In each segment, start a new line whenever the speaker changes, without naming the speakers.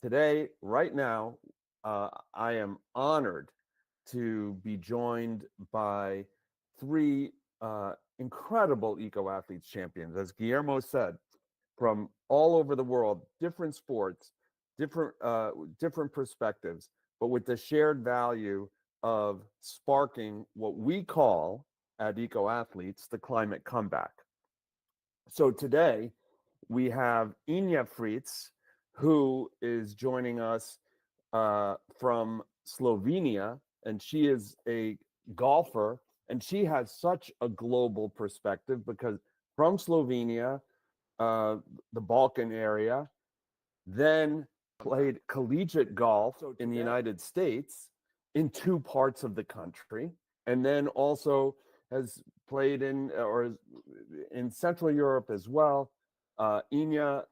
Today, right now, I am honored to be joined by three incredible eco athletes champions, as Guillermo said, from all over the world, different sports, different perspectives, but with the shared value of sparking what we call at Eco Athletes the climate comeback. So today we have Inja Fritz, who is joining us from Slovenia, and she is a golfer, and she has such a global perspective because from Slovenia, uh, the Balkan area, then played collegiate golf in the United States in two parts of the country, and then also has played in Central Europe as well. Inja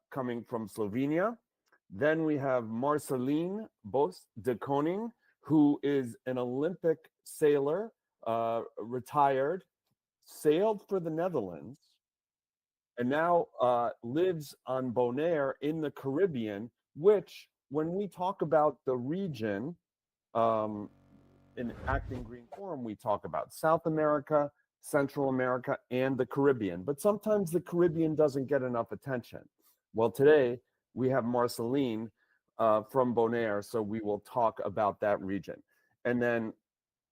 coming from Slovenia. Then we have Marcelien Bos de Koning, who is an Olympic sailor, retired, sailed for the Netherlands, and now lives on Bonaire in the Caribbean, which, when we talk about the region um, in Acting Green Forum, we talk about South America, Central America, and the Caribbean. But sometimes the Caribbean doesn't get enough attention. Well, today we have Marceline from Bonaire, so we will talk about that region. And then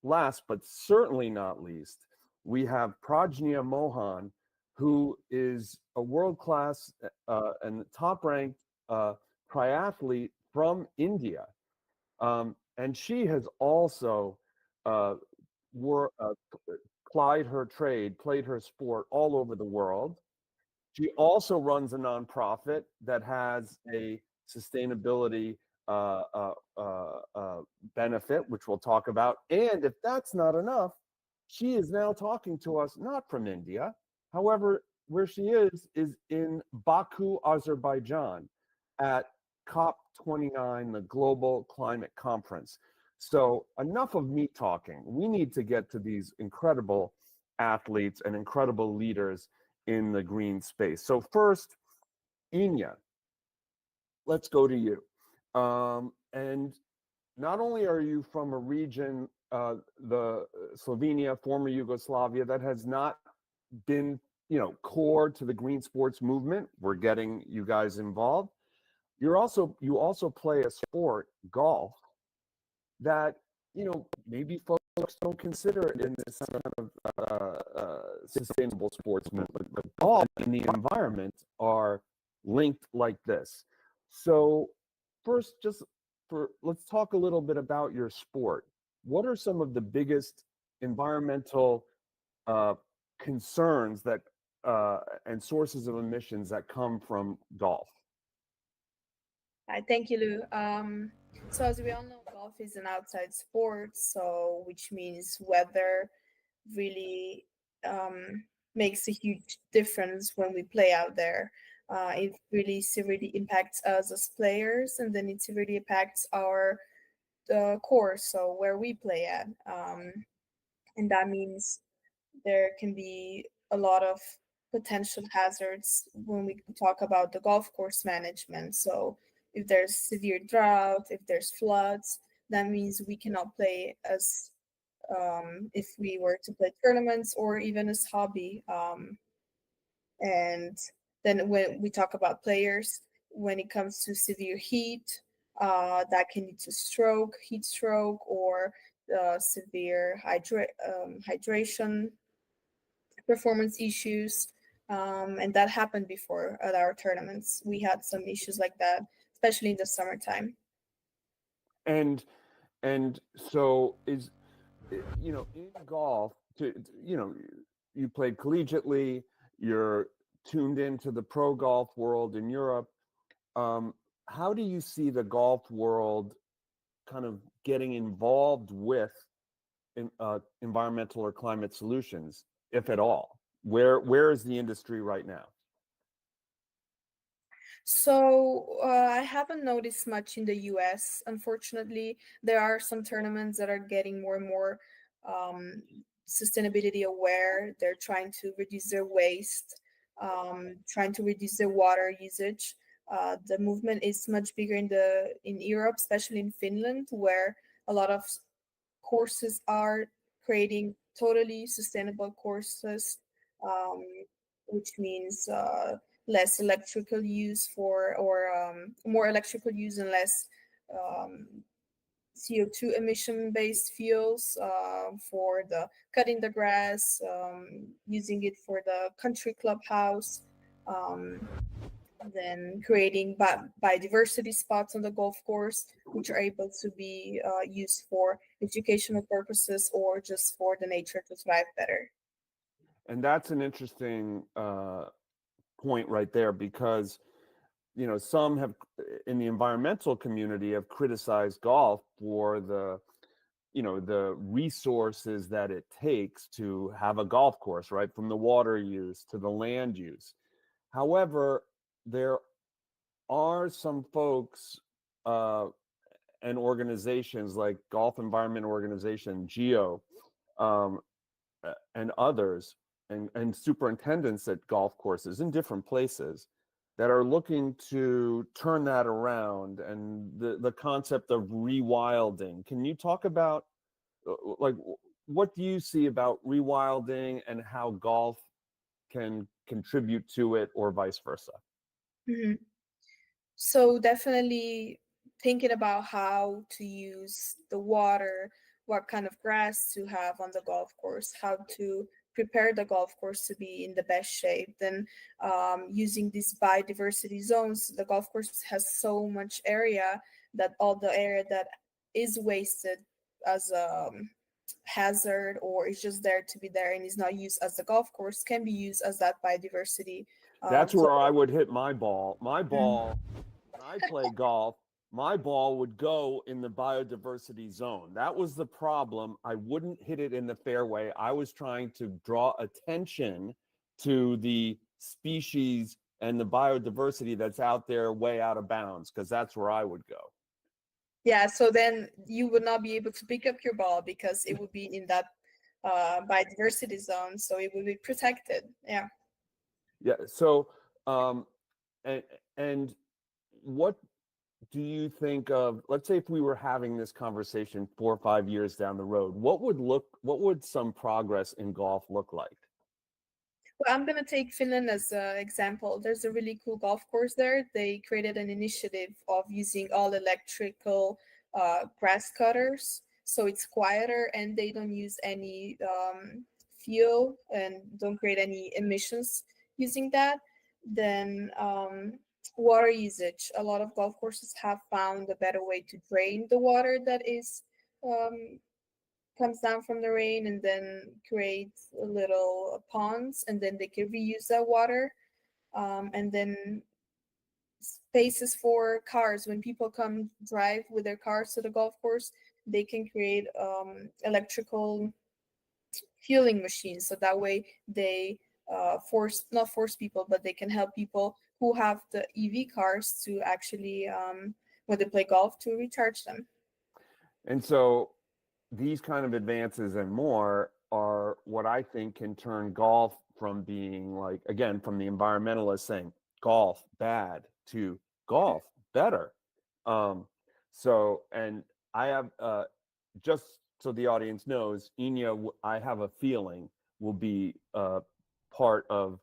last, but certainly not least, we have Pragnya Mohan, who is a world-class and top-ranked triathlete from India. And she has also uh, plied her trade, played her sport all over the world. She also runs a nonprofit that has a sustainability uh, uh, benefit, which we'll talk about. And if that's not enough, she is now talking to us not from India. However, where she is in Baku, Azerbaijan, at COP29, the Global Climate Conference. So enough of me talking. We need to get to these incredible athletes and incredible leaders in the green space. So first, Inja, let's go to you. And not only are you from a region, the Slovenia, former Yugoslavia, that has not been, core to the green sports movement. We're getting you guys involved. You also play a sport, golf, that maybe folks don't consider it in this kind of sustainable sports movement. But golf and the environment are linked like this. So first, let's talk a little bit about your sport. What are some of the biggest environmental concerns that and sources of emissions that come from golf?
Hi, thank you, Lou. So as we all know, golf is an outside sport, so which means weather really makes a huge difference when we play out there. It really severely impacts us as players, and then it severely impacts our course, so where we play at, and that means there can be a lot of potential hazards when we talk about the golf course management. So if there's severe drought, if there's floods, that means we cannot play as if we were to play tournaments or even as hobby. And then when we talk about players, when it comes to severe heat, that can lead to heat stroke, or severe hydration performance issues. And that happened before at our tournaments. We had some issues like that, especially in the summertime.
And so in golf, you played collegiately, you're tuned into the pro golf world in Europe. How do you see the golf world kind of getting involved with environmental or climate solutions, if at all? Where is the industry right now?
So I haven't noticed much in the US. Unfortunately, there are some tournaments that are getting more and more um, sustainability aware. They're trying to reduce their waste, trying to reduce their water usage. The movement is much bigger in Europe, especially in Finland, where a lot of courses are creating totally sustainable courses, um, which means less electrical use or more electrical use and less um, CO2 emission based fuels for the cutting the grass, using it for the country clubhouse, um, then creating biodiversity spots on the golf course, which are able to be used for educational purposes or just for the nature to thrive better.
And that's an interesting point right there, because some have in the environmental community have criticized golf for the resources that it takes to have a golf course, right? From the water use to the land use. However, there are some folks and organizations like Golf Environment Organization, GEO, um, and others, and superintendents at golf courses in different places that are looking to turn that around, and the concept of rewilding. Can you talk about like what do you see about rewilding and how golf can contribute to it, or vice versa?
Mhm. So definitely thinking about how to use the water, what kind of grass to have on the golf course, how to prepare the golf course to be in the best shape. Then using these biodiversity zones, the golf course has so much area that all the area that is wasted as a hazard or is just there to be there and is not used as a golf course can be used as that biodiversity
That's
zone.
where I would hit my ball. My
Mhm.
ball, when I play golf, my ball would go in the biodiversity zone. That was the problem. I wouldn't hit it in the fairway. I was trying to draw attention to the species and the biodiversity that's out there way out of bounds, because that's where I would go.
Yeah, so then you would not be able to pick up your ball because it would be in that biodiversity zone, so it would be protected. Yeah.
Yeah. So, and and what do you think of, let's say if we were having this conversation 4 or 5 years down the road, what would some progress in golf look like?
Well, I'm gonna take Finland as an example. There's a really cool golf course there. They created an initiative of using all electrical grass cutters, so it's quieter and they don't use any fuel and don't create any emissions using that. Then water usage. A lot of golf courses have found a better way to drain the water that is um, comes down from the rain and then creates a little ponds and then they can reuse that water, and then spaces for cars when people come drive with their cars to the golf course, they can create electrical fueling machines so that way they force not force people but they can help people who have the EV cars to actually when they play golf to recharge them.
And so these kind of advances and more are what I think can turn golf from being, like, again, from the environmentalists saying golf bad to golf better. Um, and I have, just so the audience knows, Inja, I have a feeling, will be part of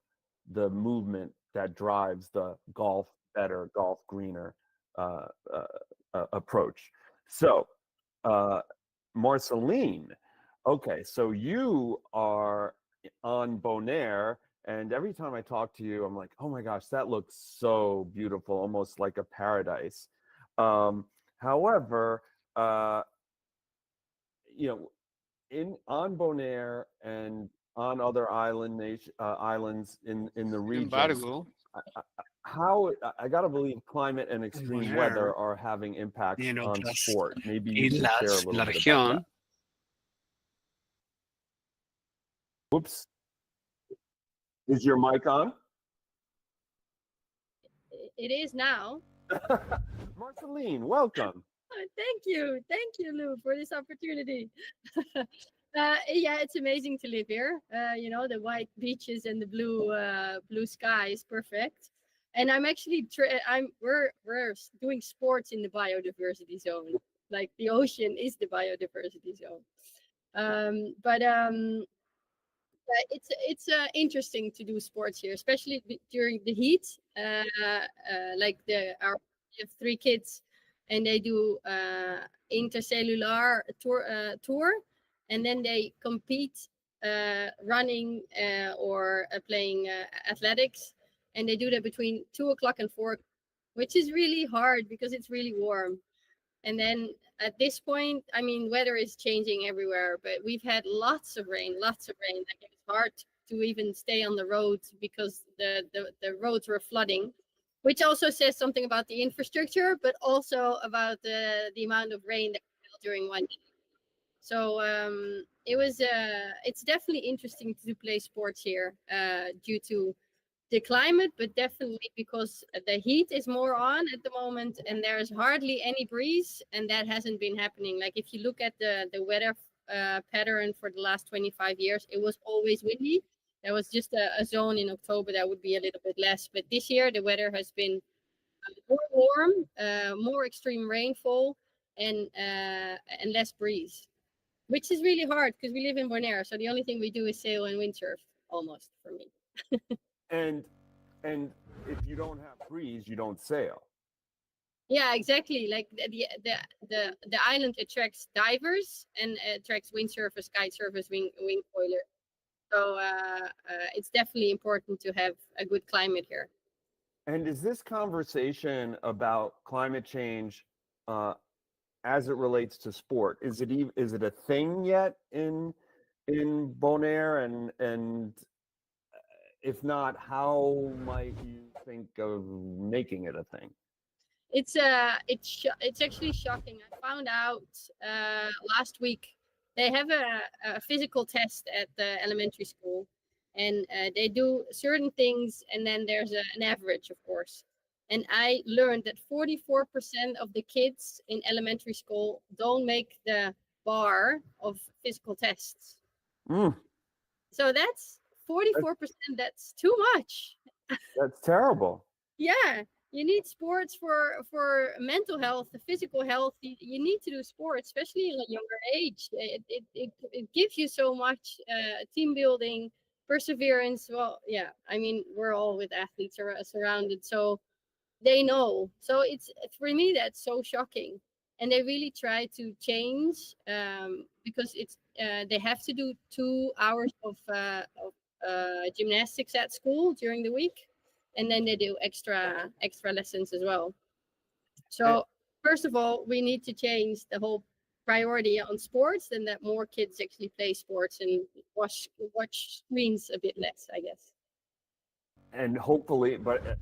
the movement that drives the golf better, golf greener uh, approach. So, uh, Marcelien, okay, so you are on Bonaire, and every time I talk to you, I'm like, oh my gosh, that looks so beautiful, almost like a paradise. However, uh, you know, in on Bonaire and on other islands in the
Sin
region,
embargo,
how I gotta believe climate and
en
extreme weather
Bonaire
are having
y
impacts
en
on
otras
sport. Maybe you can share a
islas en
little
la
bit about that.
región.
Whoops, is your mic on?
It is now.
Marceline, welcome.
Thank you, Lou, for this opportunity. Yeah, it's amazing to live here. You know, the white beaches and the blue sky is perfect. And I'm actually we're doing sports in the biodiversity zone. Like the ocean is the biodiversity zone. But it's interesting to do sports here, especially during the heat. Like we have three kids, and they do intercellular tour, and then they compete running or playing athletics, and they do that between 2 o'clock and 4, which is really hard because it's really warm. And then at this point, I mean, weather is changing everywhere, but we've had lots of rain, lots of rain. Like it's hard to even stay on the roads because the roads were flooding, which also says something about the infrastructure, but also about the amount of rain that fell during one day. So it's definitely interesting to play sports here due to the climate, but definitely because the heat is more on at the moment, and there's hardly any breeze, and that hasn't been happening. Like if you look at the weather pattern for the last 25 years, it was always windy. There was just a zone in October that would be a little bit less, but this year the weather has been more warm, more extreme rainfall, and less breeze, which is really hard because we live in Bonaire. So the only thing we do is sail and windsurf, almost for me.
And if you don't have breeze, you don't sail.
Yeah, exactly. Like the island attracts divers and attracts windsurfers, kite surfers, wing foilers. So it's definitely important to have a good climate here.
And is this conversation about climate change, as it relates to sport, is it a thing yet in Bonaire? And if not, how might you think of making it a thing?
It's actually shocking. I found out last week they have a physical test at the elementary school, and they do certain things, and then there's an average, of course. And I learned that 44% of the kids in elementary school don't make the bar of physical tests.
Mm,
So that's 44%. That's too much.
that's terrible.
Yeah, you need sports for mental health, the physical health. You need to do sports, especially in a younger age. It gives you so much team building, perseverance. Well, yeah, I mean, we're all with athletes surrounded, so they know. So it's for me that's so shocking, and they really try to change because it's they have to do 2 hours of gymnastics at school during the week, and then they do extra lessons as well.
And,
So first of all, we need to change the whole priority on sports, and that more kids actually play sports and watch screens a bit less, I guess.
and hopefully, but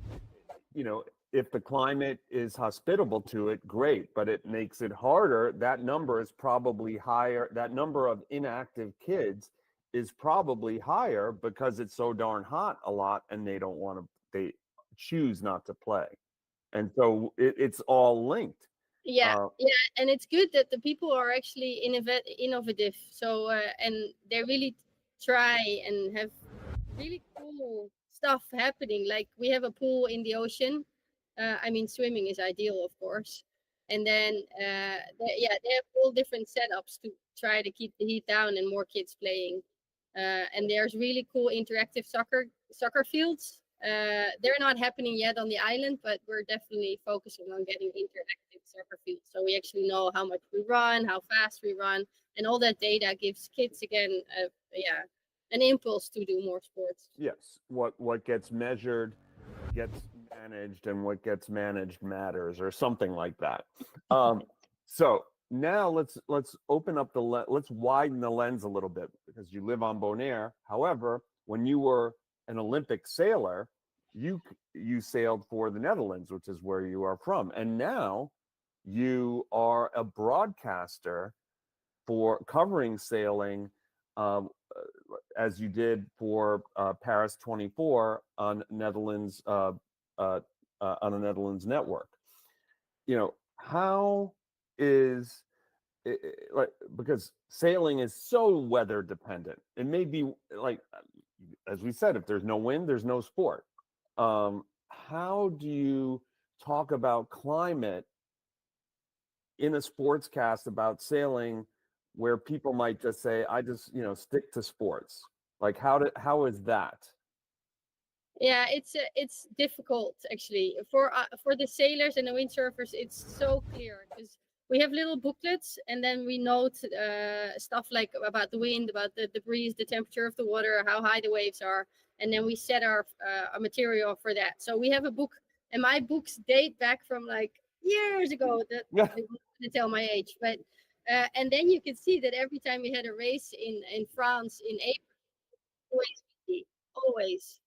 if the climate is hospitable to it, great, but it makes it harder. That number is probably higher. That number of inactive kids is probably higher because it's so darn hot a lot, and they choose not to play. And so it's all linked.
Yeah,
Uh,
yeah, and it's good that the people are actually innovative. So and they really try and have really cool stuff happening. Like we have a pool in the ocean. I mean, swimming is ideal, of course. And then they have all different setups to try to keep the heat down and more kids playing. And there's really cool interactive soccer fields. They're not happening yet on the island, but we're definitely focusing on getting interactive soccer fields. So we actually know how much we run, how fast we run, and all that data gives kids again, an impulse to do more sports.
yes, what gets measured gets managed, and what gets managed matters, or something like that. So now let's open up let's widen the lens a little bit, because you live on Bonaire. However, when you were an Olympic sailor, you sailed for the Netherlands, which is where you are from, and now you are a broadcaster for covering sailing, um, as you did for Paris 24 on Netherlands on a Netherlands network. How is like, because sailing is so weather dependent. It may be like, as we said, if there's no wind, there's no sport. how do you talk about climate in a sportscast about sailing where people might just say, I just, stick to sports? Like how is that?
Yeah, it's difficult actually for the sailors and the windsurfers. It's so clear because we have little booklets, and then we note stuff like about the wind, about the breeze, the temperature of the water, how high the waves are, and then we set our material for that. So we have a book, and my books date back from like years ago. That
Yeah.
I'm not gonna tell my age, but and then you can see that every time we had a race in France in April, always busy, always.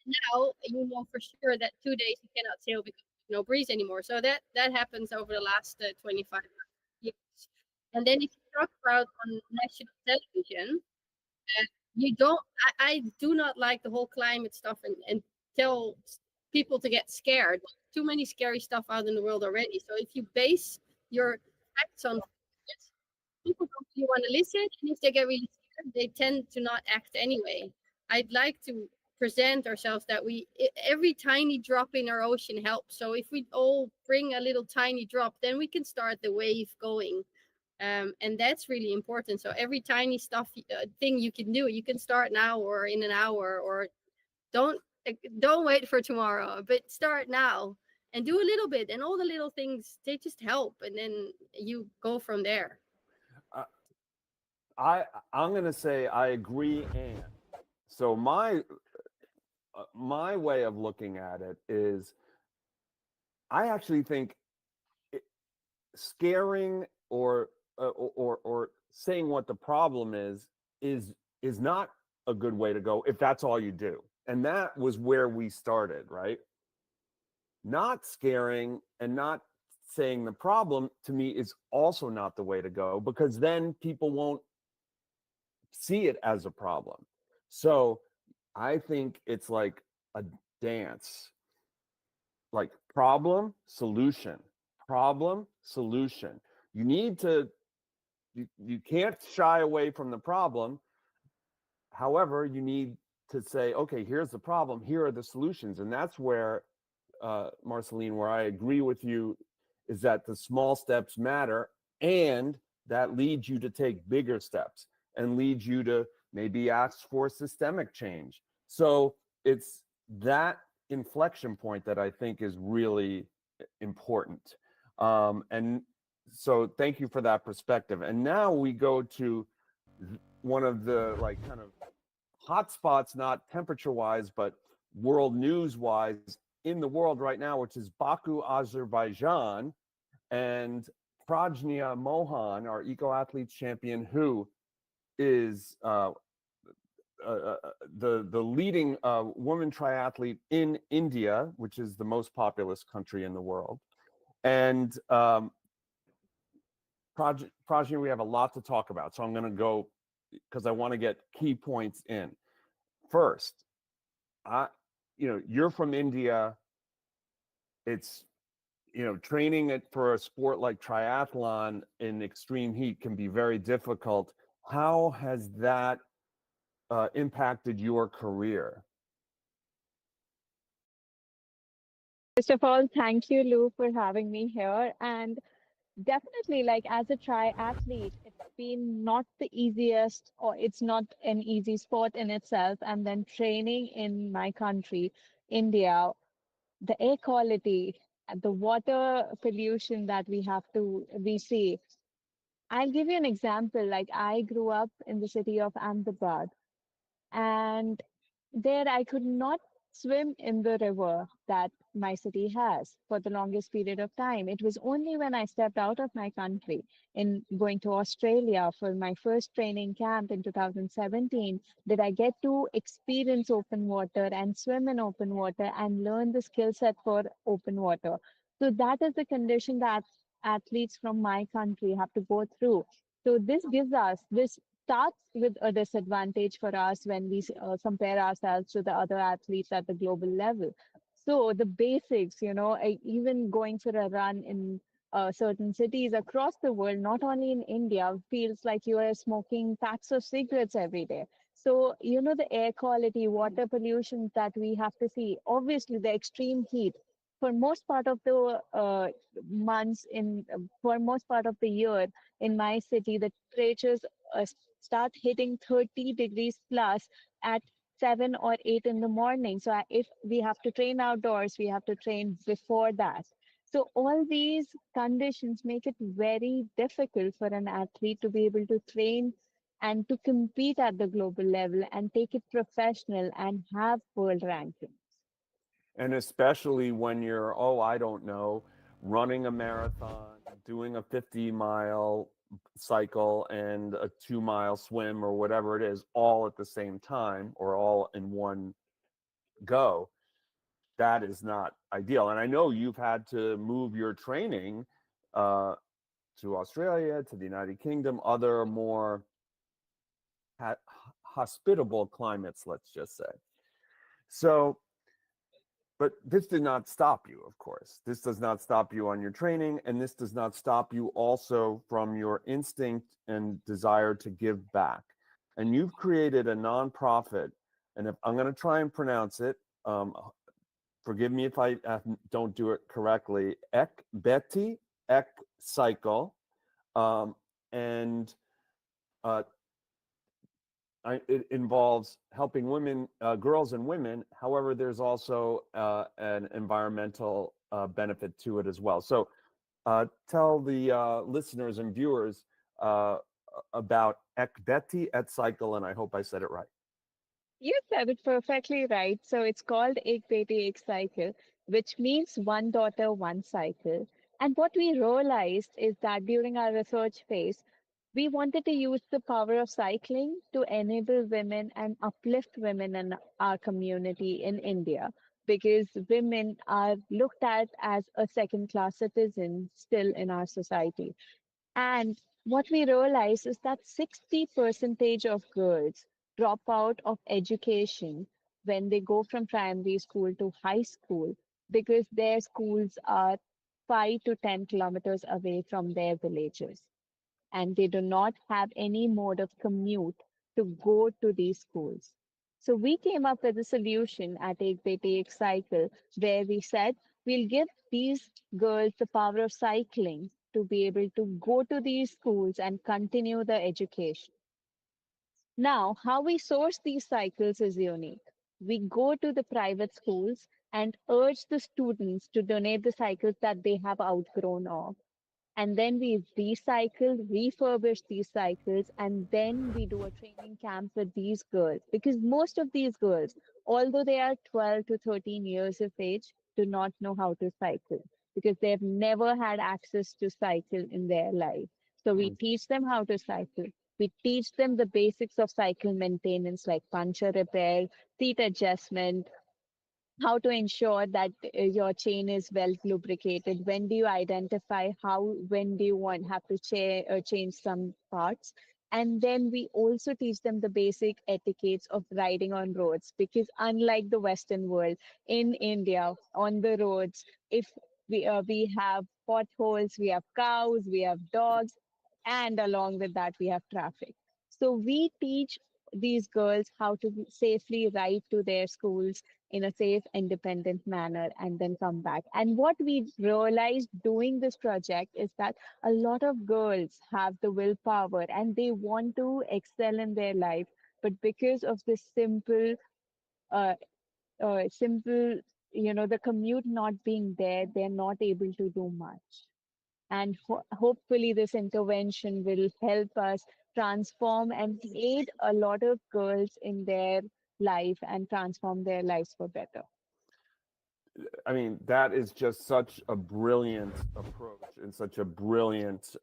Now you know for sure that 2 days you cannot sail because there's no breeze anymore. So that happens over the last 25 years. And then if you talk about on national television, you don't. I do not like the whole climate stuff and tell people to get scared. Too many scary stuff out in the world already. So if you base your facts on facts, people don't really want to listen, and if they get really scared, they tend to not act anyway. I'd like to present ourselves that every tiny drop in our ocean helps. So if we all bring a little tiny drop, then we can start the wave going. And that's really important. So every tiny thing you can do, you can start now or in an hour, or don't don't wait for tomorrow, but start now and do a little bit. And all the little things, they just help, and then you go from there.
Uh, I'm going to say I agree. And so my way of looking at it is I actually think scaring or saying what the problem is not a good way to go if that's all you do. And that was where we started, right? Not scaring and not saying the problem, to me, is also not the way to go, because then people won't see it as a problem. So I think it's like a dance, like problem, solution. You need to, you can't shy away from the problem. However, you need to say, okay, here's the problem, here are the solutions. And that's where, Marcelien, where I agree with you, is that the small steps matter, and that leads you to take bigger steps and leads you to maybe ask for systemic change. So it's that inflection point that I think is really important. And so thank you for that perspective. And now we go to one of the like kind of hot spots, not temperature wise, but world news wise in the world right now, which is Baku, Azerbaijan, and Pragnya Mohan, our eco athletes champion, who is the leading woman triathlete in India, which is the most populous country in the world. And Pragnya, we have a lot to talk about, so I'm going to go because I want to get key points in. First, you're from India. It's, training it for a sport like triathlon in extreme heat can be very difficult. How has that impacted your career?
First of all, thank you, Lou, for having me here. And definitely, like as a triathlete, it's been not the easiest, or it's not an easy sport in itself. And then training in my country, India, the air quality, the water pollution that we see. I'll give you an example. Like I grew up in the city of Ahmedabad, and there I could not swim in the river that my city has for the longest period of time. It was only when I stepped out of my country in going to Australia for my first training camp in 2017 did I get to experience open water and swim in open water and learn the skill set for open water. So that is the condition that athletes from my country have to go through. So this starts with a disadvantage for us when we compare ourselves to the other athletes at the global level. So the basics, even going for a run in certain cities across the world, not only in India, feels like you are smoking packs of cigarettes every day. So, the air quality, water pollution that we have to see, obviously the extreme heat. For most part of the for most part of the year in my city, the temperatures start hitting 30 degrees plus at 7 or 8 in the morning. So if we have to train outdoors, we have to train before that. So all these conditions make it very difficult for an athlete to be able to train and to compete at the global level and take it professional and have world rankings.
And especially when you're, oh, I don't know, running a marathon, doing a 50-mile cycle and a 2-mile swim or whatever it is, all at the same time or all in one go, that is not ideal. And I know you've had to move your training to Australia, to the United Kingdom, other more hospitable climates, let's just say. So, but this did not stop you, of course. This does not stop you on your training, and this does not stop you also from your instinct and desire to give back. And you've created a nonprofit, and if I'm going to try and pronounce it, forgive me if I don't do it correctly, Ek Cycle, and it involves helping women, girls and women. However, there's also an environmental benefit to it as well. So tell the listeners and viewers about Ekbeti et Cycle, and I hope I said it right.
You said it perfectly right. So it's called Ek Beti Ek Cycle, which means one daughter, one cycle. And what we realized is that during our research phase, we wanted to use the power of cycling to enable women and uplift women in our community in India, because women are looked at as a second class citizen still in our society. And what we realize is that 60 percentage of girls drop out of education when they go from primary school to high school because their schools are 5 to 10 kilometers away from their villages, and they do not have any mode of commute to go to these schools. So we came up with a solution at Ek Beti Ek Cycle where we said we'll give these girls the power of cycling to be able to go to these schools and continue the education. Now, how we source these cycles is unique. We go to the private schools and urge the students to donate the cycles that they have outgrown of, and then we recycle, refurbish these cycles, and then we do a training camp with these girls. Because most of these girls, although they are 12 to 13 years of age, do not know how to cycle because they've never had access to cycle in their life. So we teach them how to cycle. We teach them the basics of cycle maintenance like puncture repair, seat adjustment, how to ensure that your chain is well lubricated. When do you identify when do you have to change some parts? And then we also teach them the basic etiquettes of riding on roads, because unlike the Western world, in India, on the roads, if we have potholes, we have cows, we have dogs, and along with that, we have traffic. So we teach these girls how to safely ride to their schools in a safe, independent manner and then come back. And what we realized doing this project is that a lot of girls have the willpower and they want to excel in their life, but because of this uh, simple, the commute not being there, they're not able to do much. And hopefully, this intervention will help us transform and aid a lot of girls in their life and transform their lives for better.
I mean, that is just such a brilliant approach and such a brilliant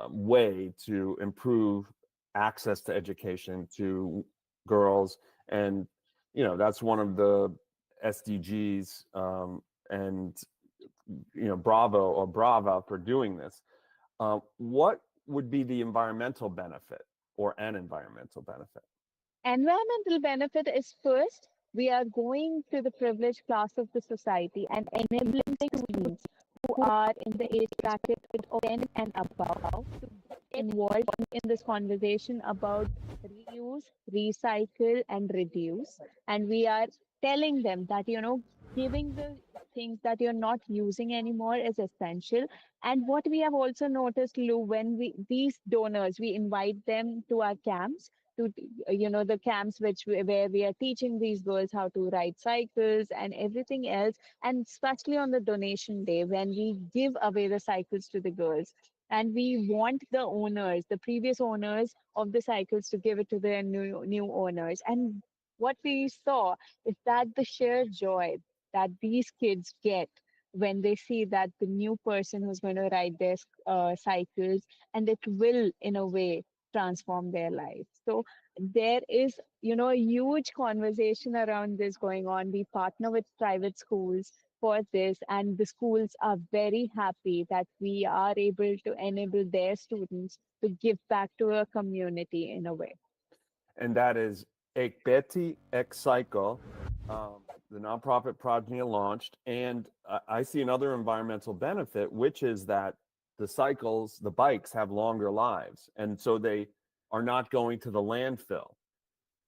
way to improve access to education to girls. And, that's one of the SDGs, and, brava for doing this. What would be the environmental benefit or an environmental benefit?
Environmental benefit is first, we are going to the privileged class of the society and enabling students who are in the age bracket of 10 and above to involved in this conversation about reuse, recycle, and reduce. And we are telling them that, giving the things that you're not using anymore is essential. And what we have also noticed, Lou, when these donors, we invite them to our camps, to the camps where we are teaching these girls how to ride cycles and everything else, and especially on the donation day when we give away the cycles to the girls, and we want the owners, the previous owners of the cycles, to give it to their new owners. And what we saw is that the sheer joy that these kids get when they see that the new person who's going to ride their cycles, and it will in a way transform their life. So there is, a huge conversation around this going on. We partner with private schools for this, and the schools are very happy that we are able to enable their students to give back to a community in a way.
And that is Ek Beti Ek Cycle, the nonprofit Pragnya launched. And I see another environmental benefit, which is that the bikes have longer lives. And so they are not going to the landfill.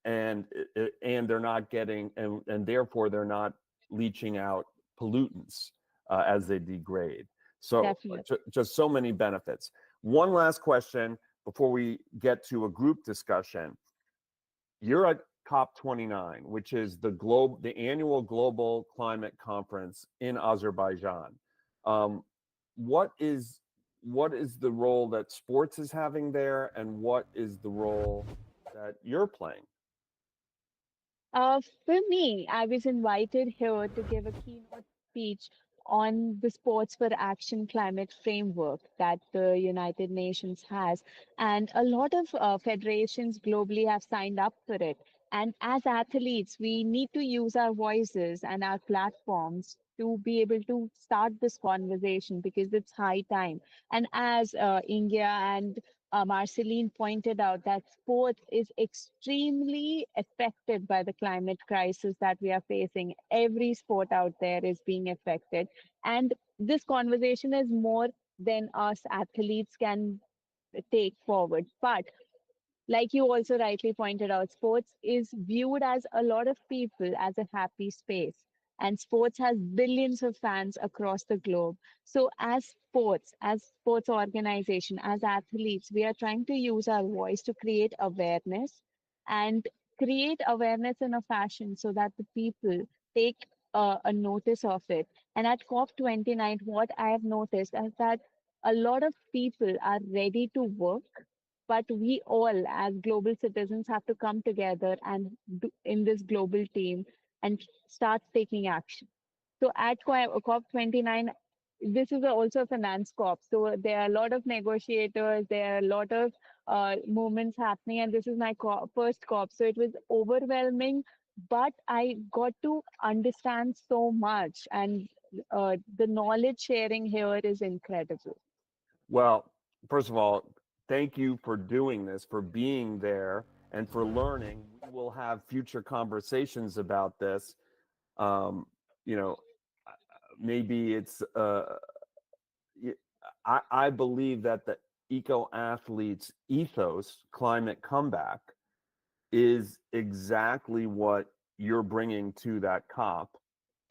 And they're not getting, and therefore they're not leaching out pollutants as they degrade. So just so many benefits. One last question before we get to a group discussion. You're at COP29, which is the annual global climate conference in Azerbaijan. What is the role that sports is having there, and what is the role that you're playing?
For me, I was invited here to give a keynote speech on the Sports for Action climate framework that the United Nations has. And a lot of federations globally have signed up for it. And as athletes, we need to use our voices and our platforms to be able to start this conversation, because it's high time. And as India and Marcelien pointed out, that sport is extremely affected by the climate crisis that we are facing. Every sport out there is being affected. And this conversation is more than us athletes can take forward. But like you also rightly pointed out, sports is viewed as a lot of people as a happy space. And sports has billions of fans across the globe. So as sports organization, as athletes, we are trying to use our voice to create awareness, and create awareness in a fashion so that the people take a notice of it. And at COP29, what I have noticed is that a lot of people are ready to work, but we all as global citizens have to come together and in this global team and start taking action. So at COP29, this is also a finance COP. So there are a lot of negotiators, there are a lot of movements happening, and this is my first COP. So it was overwhelming, but I got to understand so much, and the knowledge sharing here is incredible.
Well, first of all, thank you for doing this, for being there, and for learning. We will have future conversations about this. You know, maybe it's. I believe that the eco athletes ethos, climate comeback, is exactly what you're bringing to that COP,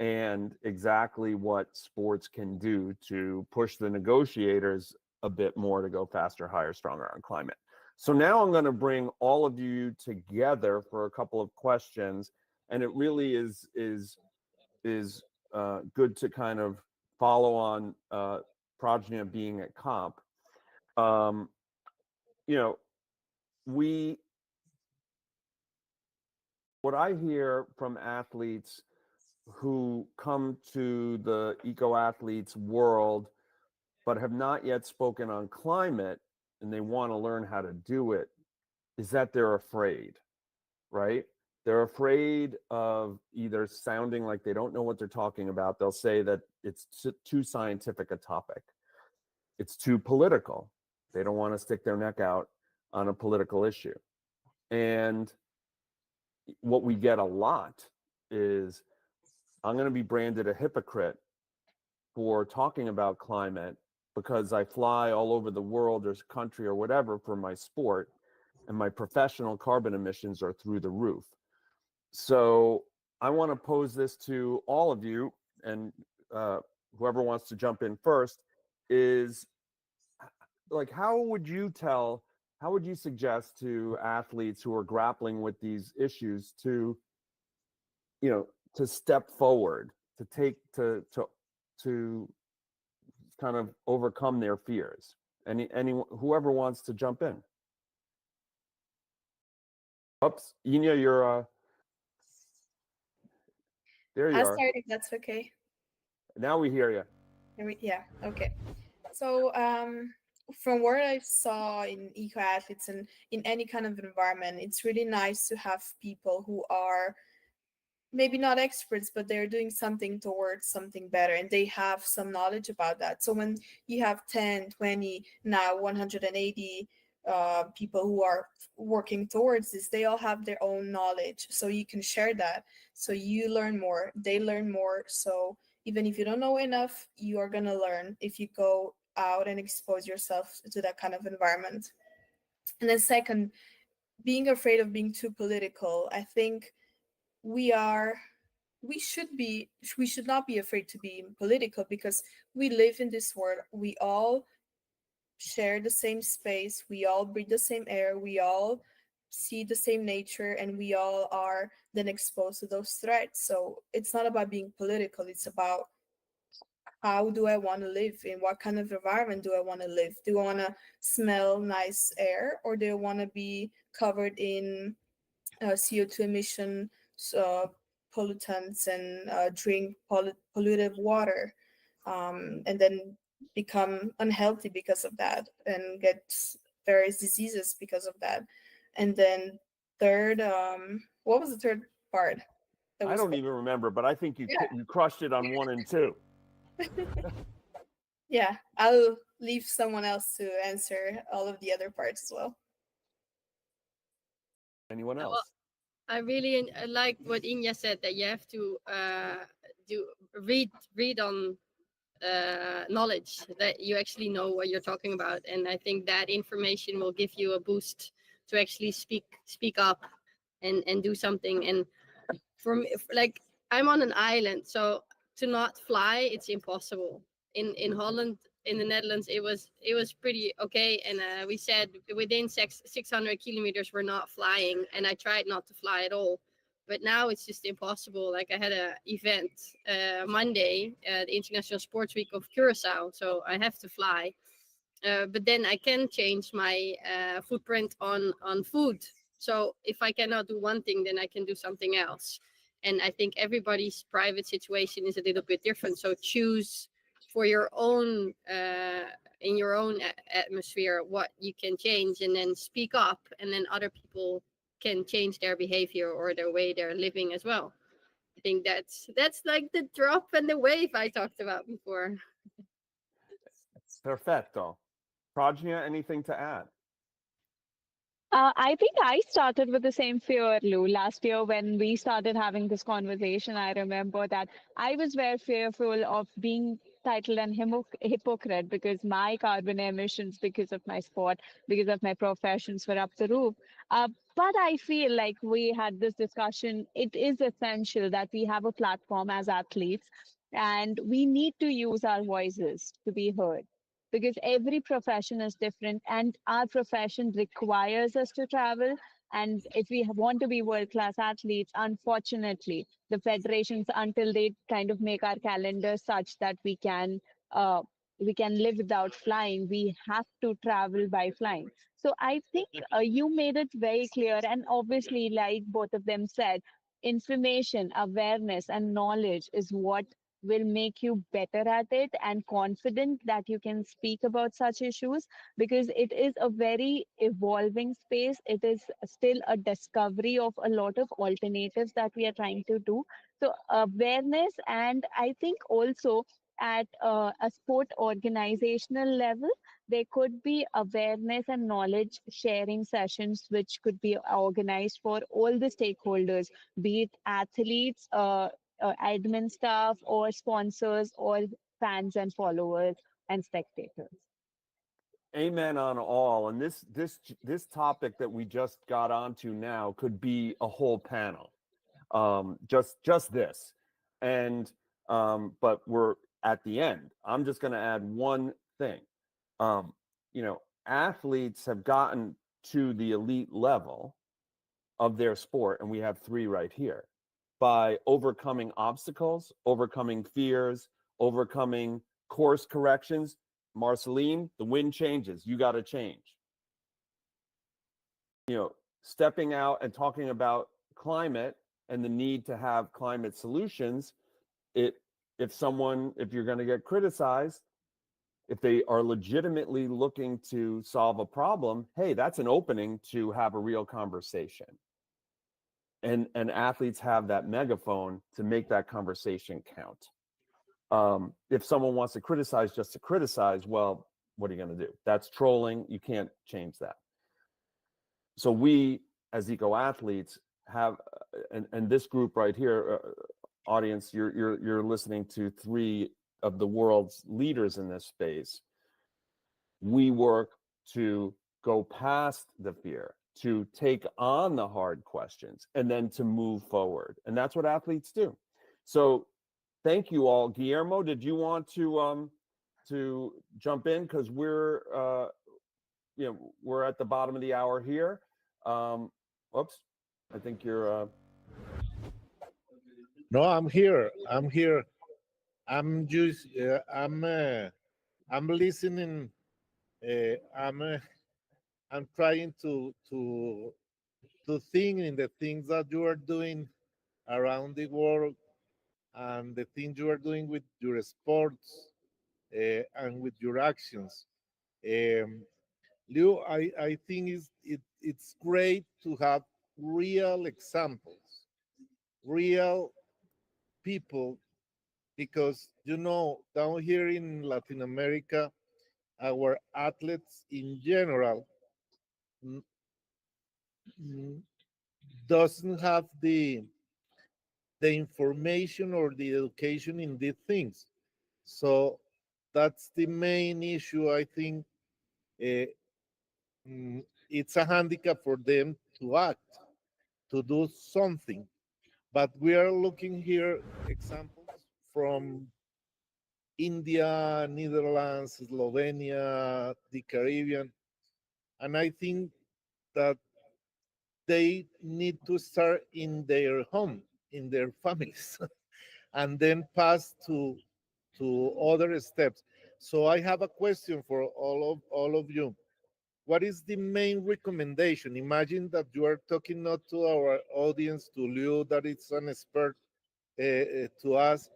and exactly what sports can do to push the negotiators a bit more to go faster, higher, stronger on climate. So now I'm going to bring all of you together for a couple of questions, and it really is good to kind of follow on Pragnya being at COP. You know, what I hear from athletes who come to the eco athletes world but have not yet spoken on climate, and they want to learn how to do it, is that they're afraid, right? They're afraid of either sounding like they don't know what they're talking about. They'll say that it's too scientific a topic. It's too political. They don't want to stick their neck out on a political issue. And what we get a lot is, I'm going to be branded a hypocrite for talking about climate, because I fly all over the world or country or whatever for my sport, and my professional carbon emissions are through the roof. So I want to pose this to all of you, and whoever wants to jump in first is like, how would you suggest to athletes who are grappling with these issues to, to step forward, to take to kind of overcome their fears? Anyone, whoever wants to jump in. Oops, Inja, you're there. You
I'll
are.
start if that's okay.
Now we hear you.
Yeah, okay. So, from what I saw in eco athletes and in any kind of environment, it's really nice to have people who are maybe not experts, but they're doing something towards something better and they have some knowledge about that. So when you have 10, 20, now 180 people who are working towards this, they all have their own knowledge. So you can share that. So you learn more, they learn more. So even if you don't know enough, you are going to learn if you go out and expose yourself to that kind of environment. And then, second, being afraid of being too political. I think we are we should not be afraid to be political because we live in this world. We all share the same space, we all breathe the same air, we all see the same nature, and we all are then exposed to those threats. So it's not about being political, it's about how do I want to live, in what kind of environment do I want to live. Do I want to smell nice air, or do I want to be covered in CO2 emission, uh, pollutants, and drink polluted water, and then become unhealthy because of that and get various diseases because of that. And then third, what was the third part?
I don't even remember, but I think you crushed it on 1 and 2.
Yeah, I'll leave someone else to answer all of the other parts as well.
Anyone else?
Well, I really like what Inja said, that you have to read on knowledge, that you actually know what you're talking about, and I think that information will give you a boost to actually speak up and do something. And for me, like, I'm on an island, so to not fly, it's impossible. In Holland, in the Netherlands, it was pretty okay, and we said within 600 kilometers we're not flying, and I tried not to fly at all. But now it's just impossible. Like, I had an event Monday, the International Sports Week of Curacao, so I have to fly. But then I can change my footprint on food. So if I cannot do one thing, then I can do something else. And I think everybody's private situation is a little bit different. So choose for your own, in your own atmosphere, what you can change, and then speak up, and then other people can change their behavior or their way they're living as well. I think that's like the drop and the wave I talked about before.
Perfecto. Pragnya, anything to add?
I think I started with the same fear, Lou. Last year, when we started having this conversation, I remember that I was very fearful of being titled an hypocrite because my carbon emissions, because of my sport, because of my professions, were up the roof. But I feel like we had this discussion. It is essential that we have a platform as athletes, and we need to use our voices to be heard because every profession is different and our profession requires us to travel. And if we want to be world class athletes, unfortunately the federations, until they kind of make our calendar such that uh, we can live without flying, we have to travel by flying. So I think you made it very clear, and obviously, like both of them said, information, awareness and knowledge is what will make you better at it and confident that you can speak about such issues, because it is a very evolving space. It is still a discovery of a lot of alternatives that we are trying to do. So awareness, and I think also at a sport organizational level, there could be awareness and knowledge sharing sessions which could be organized for all the stakeholders, be it athletes, admin staff, or sponsors, or fans and followers, and spectators.
Amen on all. And this topic that we just got onto now could be a whole panel. Just this. And but we're at the end. I'm just going to add one thing. Athletes have gotten to the elite level of their sport, and we have three right here, by overcoming obstacles, overcoming fears, overcoming course corrections. Marcelien, the wind changes. You got to change. Stepping out and talking about climate and the need to have climate solutions. If you're going to get criticized, if they are legitimately looking to solve a problem, hey, that's an opening to have a real conversation. And athletes have that megaphone to make that conversation count. If someone wants to criticize just to criticize, well, what are you going to do? That's trolling. You can't change that. So we, as eco athletes, have, and this group right here, audience, you're listening to three of the world's leaders in this space. We work to go past the fear, to take on the hard questions, and then to move forward. And that's what athletes do. So thank you all. Guillermo, did you want to jump in? Because we're at the bottom of the hour here. Oops, I think you're
No, I'm here. I'm just I'm listening. I'm trying to think in the things that you are doing around the world, and the things you are doing with your sports, and with your actions. Leo, I think it's great to have real examples, real people, because down here in Latin America, our athletes in general doesn't have the information or the education in these things. So that's the main issue. I think it's a handicap for them to act, to do something. But we are looking here examples from India, Netherlands, Slovenia, the Caribbean, and I think that they need to start in their home, in their families, and then pass to other steps. So I have a question for all of you. What is the main recommendation? Imagine that you are talking not to our audience, to Liu, that is an expert, to us.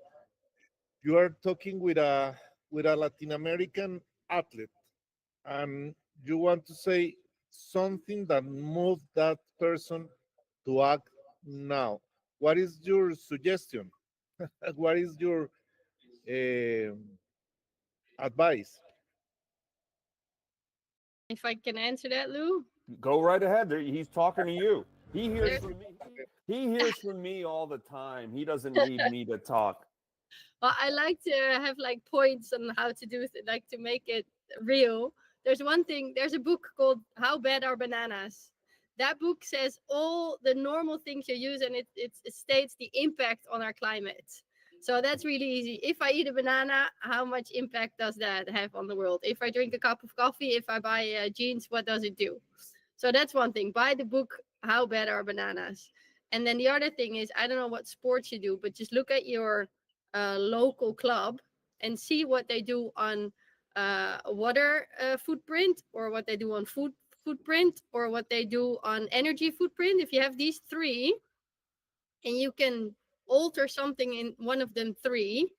You are talking with a Latin American athlete, and you want to say something that moved that person to act now. What is your suggestion? What is your uh, advice?
If I can answer that, Lou.
go right ahead. He's talking to you. He hears
There's-
from me. He hears from me all the time. He doesn't need me to talk.
Well, I like to have like points on how to do like to make it real. There's one thing. There's a book called "How Bad Are Bananas." That book says all the normal things you use, and it states the impact on our climate. So that's really easy. If I eat a banana, how much impact does that have on the world? If I drink a cup of coffee, if I buy jeans, what does it do? So that's one thing. Buy the book "How Bad Are Bananas." And then the other thing is, I don't know what sports you do, but just look at your local club and see what they do on water footprint, or what they do on food footprint, or what they do on energy footprint. If you have these three and you can alter something in one of them three,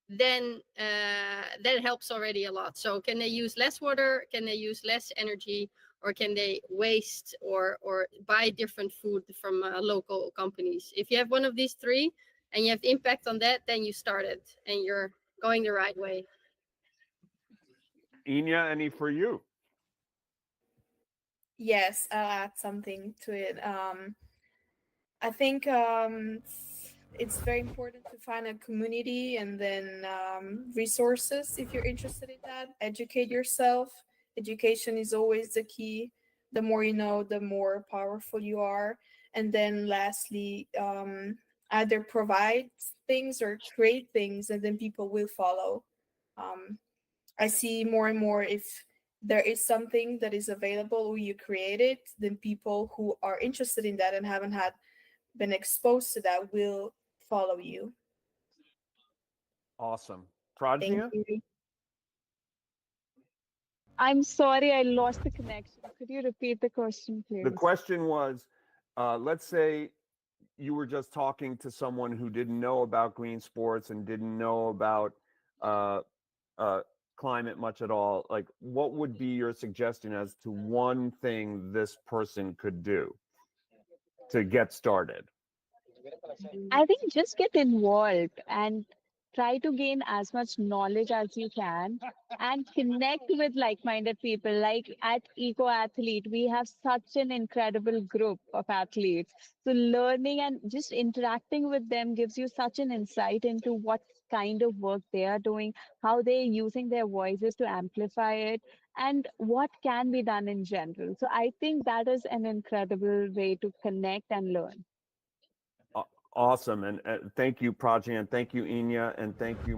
then that helps already a lot. So can they use less water? Can they use less energy? Or can they waste or buy different food from local companies? If you have one of these three and you have impact on that, then you started and you're going the right way.
Inja, any for you?
Yes, I'll add something to it. I think it's very important to find a community and then resources if you're interested in that. Educate yourself. Education is always the key. The more you know, the more powerful you are. And then lastly, either provide things or create things, and then people will follow. Um, I see more and more if there is something that is available or you create it, then people who are interested in that and haven't had been exposed to that will follow you.
Awesome.
Thank
Pragnya?
you.
I'm sorry, I lost the connection. Could you repeat the question,
The
please?
question was, let's say you were just talking to someone who didn't know about green sports and didn't know about uh, climate much at all. Like, what would be your suggestion as to one thing this person could do to get started?
I think just get involved and try to gain as much knowledge as you can and connect with like-minded people. Like at Eco Athlete, we have such an incredible group of athletes. So learning and just interacting with them gives you such an insight into what kind of work they are doing, how they're using their voices to amplify it, and what can be done in general. So I think that is an incredible way to connect and learn.
Awesome. And thank you, Prajna, and thank you, Inja, and thank you,